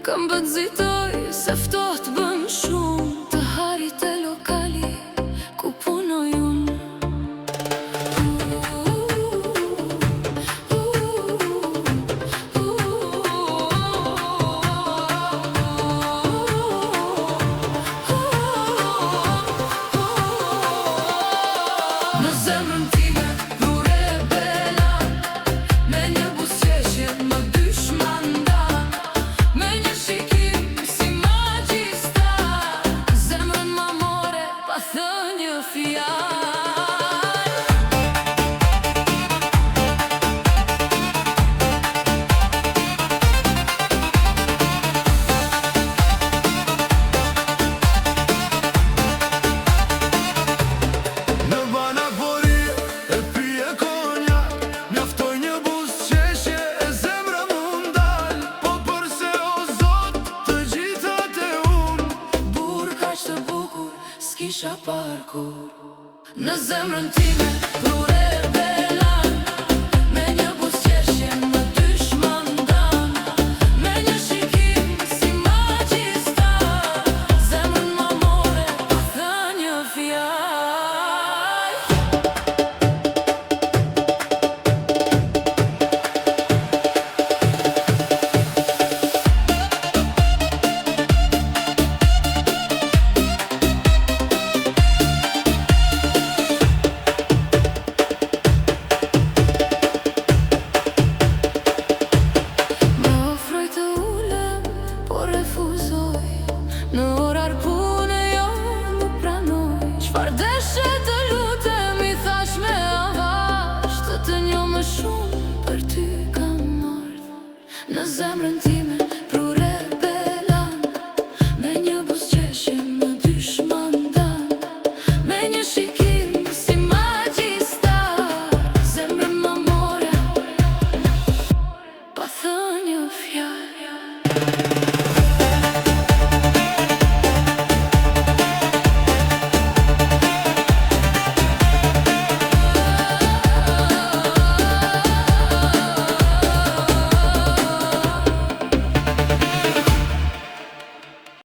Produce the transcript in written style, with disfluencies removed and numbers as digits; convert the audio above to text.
Kam bëzitoj se ftoht bën shumë të harit e lokali ku punoj unë. Në zemrën time dhure e bela, me një buzëqeshje më dysh mandan, me një shikim si magjistar, zemrën ma more pa thënë një fjalë. S'kisha parkur në zemrën time dhure